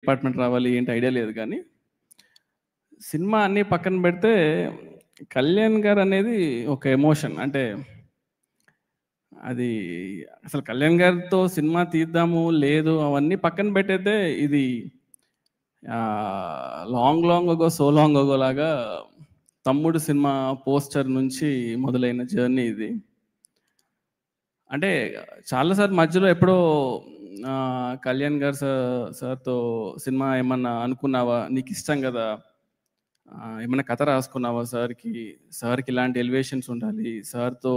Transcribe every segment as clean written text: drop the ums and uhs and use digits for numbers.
Department రావాలి ఏంటి idea లేదు కానీ సినిమా అన్నీ పక్కన పెడితే కళ్యాణ్ గారు అనేది ఒక ఎమోషన్. అంటే అది అసలు కళ్యాణ్ గారితో సినిమా తీద్దాము లేదు అవన్నీ పక్కన పెట్టయితే ఇది long long ago so long ago లాగా తమ్ముడు సినిమా పోస్టర్ నుంచి మొదలైన జర్నీ ఇది. అంటే చాలాసార్లు మధ్యలో ఎప్పుడో కళ్యాణ్ గారు సార్తో సినిమా ఏమన్నా అనుకున్నావా, నీకు ఇష్టం కదా, ఏమైనా కథ రాసుకున్నావా సార్కి ఇలాంటి ఎలివేషన్స్ ఉండాలి, సార్తో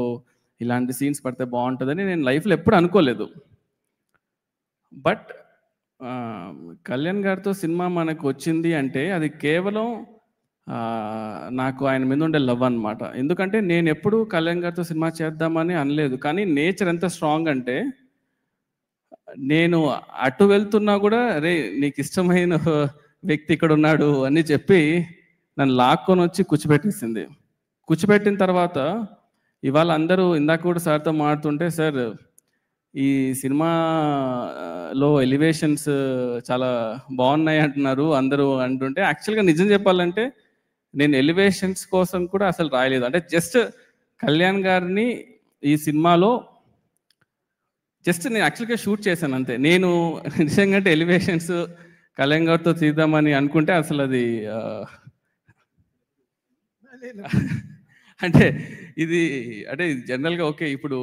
ఇలాంటి సీన్స్ పడితే బాగుంటుందని నేను లైఫ్లో ఎప్పుడు అనుకోలేదు. బట్ కళ్యాణ్ గారితో సినిమా మనకు వచ్చింది అంటే అది కేవలం నాకు ఆయన మీద ఉండే లవ్ అనమాట. ఎందుకంటే నేను ఎప్పుడు కళ్యాణ్ గారితో సినిమా చేద్దామని అనలేదు, కానీ నేచర్ ఎంత స్ట్రాంగ్ అంటే నేను అటు వెళ్తున్నా కూడా రే నీకు ఇష్టమైన వ్యక్తి ఇక్కడ ఉన్నాడు అని చెప్పి నన్ను లాక్కొని వచ్చి కూర్చోబెట్టేసింది. కూర్చోబెట్టిన తర్వాత ఇవాళ అందరూ ఇందాక కూడా సార్తో మాట్లాడుతుంటే, సార్ ఈ సినిమాలో ఎలివేషన్స్ చాలా బాగున్నాయి అంటున్నారు అందరూ అంటుంటే, యాక్చువల్గా నిజం చెప్పాలంటే నేను ఎలివేషన్స్ కోసం కూడా అసలు రాయలేదు. అంటే జస్ట్ కళ్యాణ్ గారిని ఈ సినిమాలో జస్ట్ నేను యాక్చువల్గా షూట్ చేశాను అంతే. నేను నిజంగా అంటే ఎలివేషన్స్ కళ్యాణ్ గారితో తీద్దామని అనుకుంటే అసలు అది అంటే ఇది అంటే జనరల్గా ఓకే ఇప్పుడు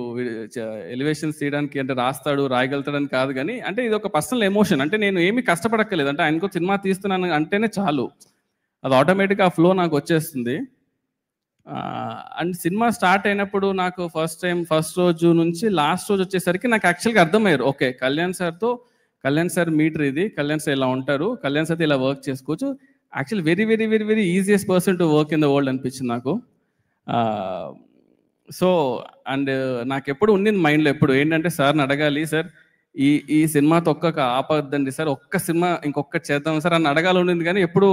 ఎలివేషన్స్ తీయడానికి అంటే రాస్తాడు రాయగలుగుతాడని కాదు, కానీ అంటే ఇది ఒక పర్సనల్ ఎమోషన్. అంటే నేను ఏమీ కష్టపడక్కర్లేదు, అంటే ఆయనకు సినిమా తీస్తున్నాను అంటేనే చాలు, అది ఆటోమేటిక్గా ఆ ఫ్లో నాకు వచ్చేస్తుంది. అండ్ సినిమా స్టార్ట్ అయినప్పుడు నాకు ఫస్ట్ రోజు నుంచి లాస్ట్ రోజు వచ్చేసరికి నాకు యాక్చువల్గా అర్థమయ్యారు, ఓకే కళ్యాణ్ సార్ మీటర్ ఇది, కళ్యాణ్ సార్ ఇలా ఉంటారు, కళ్యాణ్ సార్ ఇలా వర్క్ చేసుకోవచ్చు, actually very very very very easiest person to work in the world అనిపించింది నాకు. సో అండ్ నాకు ఎప్పుడు ఉండింది మైండ్లో ఎప్పుడు ఏంటంటే సార్ని అడగాలి, సార్ ఈ సినిమాతో ఆపద్దండి సార్, ఒక్క సినిమా ఇంకొకటి చేద్దాం సార్ అని అడగాలి ఉండింది, కానీ ఎప్పుడు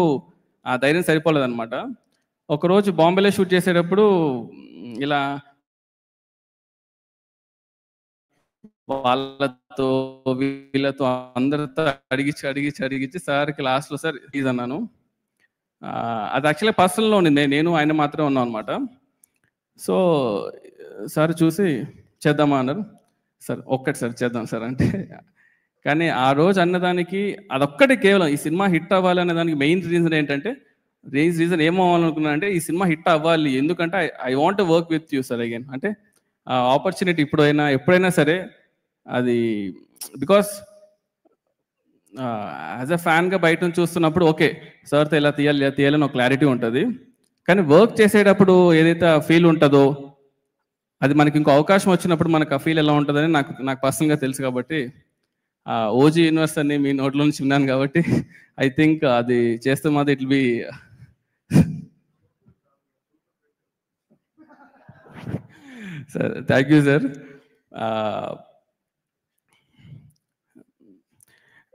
ఆ ధైర్యం సరిపోలేదన్నమాట. ఒకరోజు బాంబేలో షూట్ చేసేటప్పుడు ఇలా వాళ్ళతో వీళ్ళతో అందరితో అడిగించి సార్కి లాస్ట్లో సార్ ఇది అన్నాను. అది యాక్చువల్లీ పర్సనల్లో ఉండింది, నేను ఆయన మాత్రమే ఉన్నాం అనమాట. సో సార్ చూసి చేద్దామా అన్నారు. సార్ ఒక్కటి సార్ చేద్దాం సార్ అంటే, కానీ ఆ రోజు అన్నదానికి అదొక్కటి కేవలం ఈ సినిమా హిట్ అవ్వాలి అనే దానికి మెయిన్ రీజన్ ఏంటంటే రీజన్ ఏమవ్వాలనుకున్నా అంటే ఈ సినిమా హిట్ అవ్వాలి, ఎందుకంటే I want work with you sir again. అంటే ఆ ఆపర్చునిటీ ఎప్పుడైనా సరే అది బికాస్ యాజ్ అ ఫ్యాన్గా బయట నుంచి చూస్తున్నప్పుడు ఓకే సార్తో ఇలా తీయాలని ఒక క్లారిటీ ఉంటుంది, కానీ వర్క్ చేసేటప్పుడు ఏదైతే ఆ ఫీల్ ఉంటుందో అది మనకి ఇంకో అవకాశం వచ్చినప్పుడు మనకు ఆ ఫీల్ ఎలా ఉంటుందని నాకు పర్సనల్గా తెలుసు. కాబట్టి ఓజీ యూనివర్స్ అని మీ నోట్లో నుంచి విన్నాను కాబట్టి ఐ థింక్ అది చేస్తే మాత్రం it be sir. Thank you sir.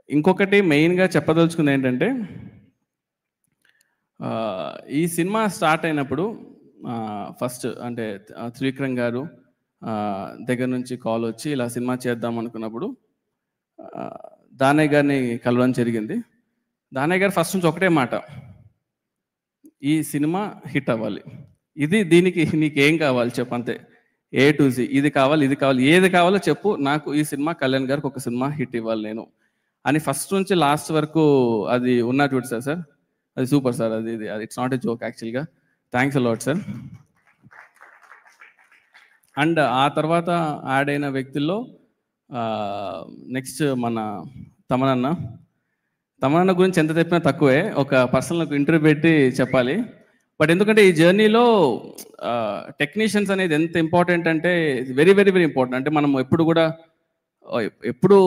ఇంకొకటి మెయిన్గా చెప్పదలుచుకుంది ఏంటంటే ఈ సినిమా స్టార్ట్ అయినప్పుడు ఫస్ట్ అంటే త్రివిక్రమ్ గారు దగ్గర నుంచి కాల్ వచ్చి ఇలా సినిమా చేద్దాం అనుకున్నప్పుడు దానయ్య గారిని కలవడం జరిగింది. దానయ్య గారు ఫస్ట్ నుంచి ఒకటే మాట, ఈ సినిమా హిట్ అవ్వాలి, దీనికి నీకేం కావాలి చెప్పు అంతే, A to Z ఇది కావాలి ఏది కావాలో చెప్పు, నాకు ఈ సినిమా కళ్యాణ్ గారికి ఒక సినిమా హిట్ ఇవ్వాలి నేను అని ఫస్ట్ నుంచి లాస్ట్ వరకు అది ఉన్నా చూడు సార్ అది సూపర్ సార్. అది ఇట్స్ నాట్ ఎ జోక్ యాక్చువల్గా. Thanks a lot sir. అండ్ ఆ తర్వాత యాడ్ అయిన వ్యక్తుల్లో నెక్స్ట్ మన తమనన్న గురించి ఎంత చెప్పినా తక్కువే, ఒక పర్సనల్ ఇంటర్వ్యూ పెట్టి చెప్పాలి. బట్ ఎందుకంటే ఈ జర్నీలో టెక్నీషియన్స్ అనేది ఎంత ఇంపార్టెంట్ అంటే వెరీ వెరీ వెరీ ఇంపార్టెంట్. అంటే మనం ఎప్పుడు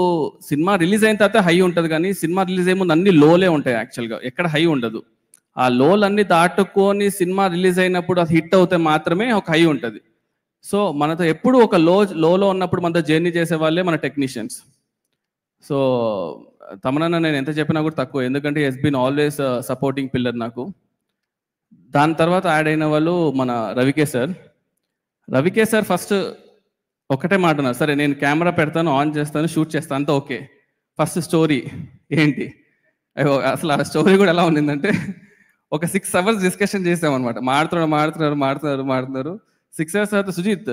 సినిమా రిలీజ్ అయిన తర్వాత హై ఉంటుంది, కానీ సినిమా రిలీజ్ అయ్యే ముందు అన్ని లోలే ఉంటాయి యాక్చువల్గా, ఎక్కడ హై ఉండదు. ఆ లోలన్నీ దాటుకొని సినిమా రిలీజ్ అయినప్పుడు అది హిట్ అవుతే మాత్రమే ఒక హై ఉంటుంది. సో మనతో ఎప్పుడు ఒక లోలో ఉన్నప్పుడు మనతో జర్నీ చేసే వాళ్ళే మన టెక్నీషియన్స్. సో తమనన్న నేను ఎంత చెప్పినా కూడా తక్కువ, ఎందుకంటే he's been always supporting pillar నాకు. దాని తర్వాత యాడ్ అయిన వాళ్ళు మన రవికే సార్ ఫస్ట్ ఒకటే మాట అన్నారు, సరే నేను కెమెరా పెడతాను, ఆన్ చేస్తాను, షూట్ చేస్తాను అంతా ఓకే, ఫస్ట్ స్టోరీ ఏంటి అయ్యో! అసలు ఆ స్టోరీ కూడా ఎలా ఉండిందంటే, ఒక 6 అవర్స్ డిస్కషన్ చేసామనమాట. మాడుతున్నారు. 6 అవర్స్ తర్వాత సుజిత్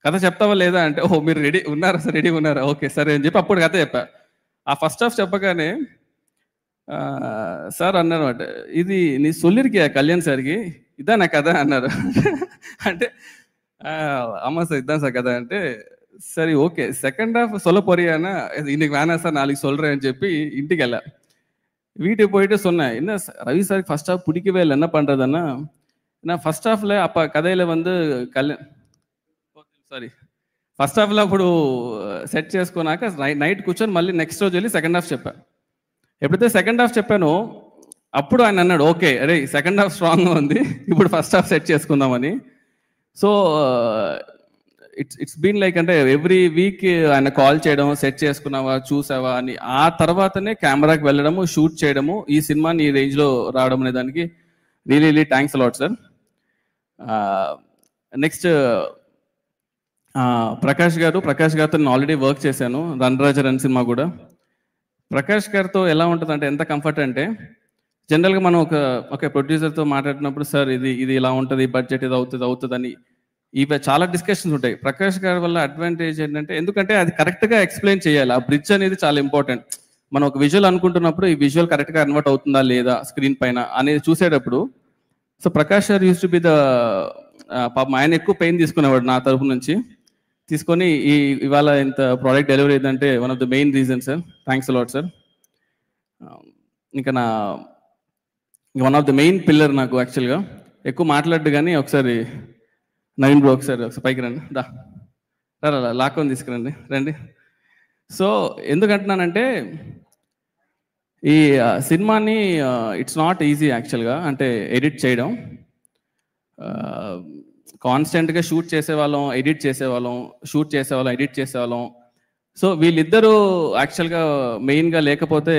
కథ చెప్తావా లేదా అంటే, ఓహ్! మీరు రెడీ ఉన్నారా సార్? రెడీగా ఉన్నారా? ఓకే. సరే అని చెప్పి అప్పుడు కథ చెప్పా. ఆ ఫస్ట్ హాఫ్ చెప్పగానే సార్ అన్నారన్నమాట. "ఇది నీ சொல்லிருக்கியா కళ్యాణ్ సార్‌కి? ఇదానా కథ" అన్నారు. అంటే ஆமா சார் இதான் சார் கதை అంటే, సరే ఓకే. సెకండ్ హాఫ్ சொல்ல போறியான்னா, "இன்னைக்கு வேணாம் சார் நாளைக்கு சொல்றேன்" అని చెప్పి ఇంటికెళ్ళా. வீட்டுக்கு போயிட்டு சொன்னேன். "என்ன ரவி சாருக்கு ஃபர்ஸ்ட் ஹாஃப் பிடிக்கவே இல்ல. என்ன பண்றதுன்னா, நான் ఫస్ట్ హాఫ్‌లో కథలో வந்து సారీ ఫస్ట్ హాఫ్‌లో అప్పుడు సెట్ చేసుకున్నాక నైట్ కూర్చొని మళ్ళీ నెక్స్ట్ రోజు వెళ్ళి సెకండ్ హాఫ్ చెప్పా. ఎప్పుడైతే సెకండ్ హాఫ్ చెప్పానో అప్పుడు ఆయన అన్నాడు, "ఓకే. అరేయ్! సెకండ్ హాఫ్ స్ట్రాంగ్‌గా ఉంది. ఇప్పుడు ఫస్ట్ హాఫ్ సెట్ చేసుకుందామని." సో ఇట్స్ బీన్ లైక్ అంటే ఎవ్రీ వీక్ ఆయన కాల్ చేయడం, సెట్ చేసుకున్నావా, చూసావా అని. ఆ తర్వాతనే కెమెరాకి వెళ్ళడము, షూట్ చేయడము, ఈ సినిమాని ఈ రేంజ్‌లో రావడం అనే దానికి really thanks a lot sir. Next Prakash గారితో నేను ఆల్రెడీ వర్క్ చేశాను. 'రన్ రాజా రన్' సినిమా కూడా. ప్రకాష్ గారితో ఎలా ఉంటదంటే ఎంత కంఫర్ట్ అంటే, జనరల్‌గా మనం ఒక ప్రొడ్యూసర్‌తో మాట్లాడినప్పుడు సార్ ఇది ఇలా ఉంటది, బడ్జెట్ ఇది అవుతదని ఇవి చాలా డిస్కషన్స్ ఉంటాయి. ప్రకాష్ గారి వల్ల అడ్వాంటేజ్ ఏంటంటే, ఎందుకంటే అది కరెక్ట్‌గా ఎక్స్‌ప్లెయిన్ చేయాలి. ఆ బ్రిడ్జ్ అనేది చాలా ఇంపార్టెంట్. మనం ఒక విజువల్ అనుకుంటున్నప్పుడు ఈ విజువల్ కరెక్ట్‌గా కన్వర్ట్ అవుతుందా లేదా స్క్రీన్ పైన అనేది చూసేటప్పుడు, so Prakash sir used to be the పాపం ఆయన ఎక్కువ పెయిన్ తీసుకునేవాడు నా తరపు నుంచి. తీసుకొని ఇవాళ ఇంత ప్రోడక్ట్ డెలివరీ అయిందంటే one of the main reason sir. Thanks a lot sir. ఇంకా one of the main pillar నాకు యాక్చువల్‌గా. ఎక్కువ మాట్లాడడు గానీ ఒకసారి నవీన్ బ్రో ఒకసారి పైకి రండి. లాక్కొని తీసుకురండి. రండి. సో ఎందుకంటున్నానంటే ఈ సినిమాని ఇట్స్ నాట్ ఈజీ యాక్చువల్‌గా. అంటే ఎడిట్ చేయడం. కాన్స్టెంట్‌గా షూట్ చేసేవాళ్ళం, ఎడిట్ చేసేవాళ్ళం. సో వీళ్ళిద్దరూ యాక్చువల్‌గా మెయిన్‌గా లేకపోతే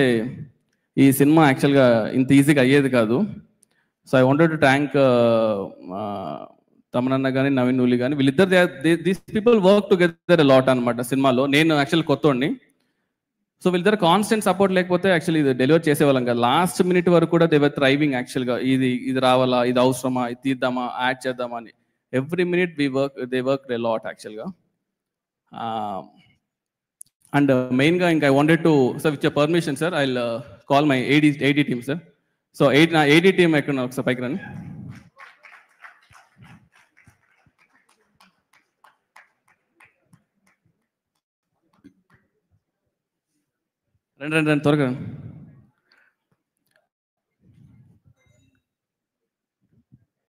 ఈ సినిమా యాక్చువల్‌గా ఇంత ఈజీగా అయ్యేది కాదు. So I wanted to thank తమనన్న గాని, నవీన్ నూలి గాని వీళ్ళిద్దరు these people work together a lot అనమాట సినిమాలో. నేను యాక్చువల్లీ కొత్తోడిని. సో వీళ్ళిద్దరు కాన్స్టెంట్ సపోర్ట్ లేకపోతే యాక్చువల్లీ ఇది డెలివర్ చేసేవాళ్ళం కాదు. లాస్ట్ మినిట్ వరకు కూడా దే వర్ థ్రైవింగ్ యాక్చువల్‌గా. ఇది రావాలా? ఇది అవసరమా? ఇది తీద్దామా? యాడ్ చేద్దామా అని. Every minute they worked a lot యాక్చువల్‌గా. అండ్ మెయిన్‌గా ఇంకా I wanted to sir with your permission sir I will call my AD team sir. So నా ఏడీ టీమ్ ఎక్కడున్నారు ఒకసారి పైకి రండి. రండి త్వరగా రండి.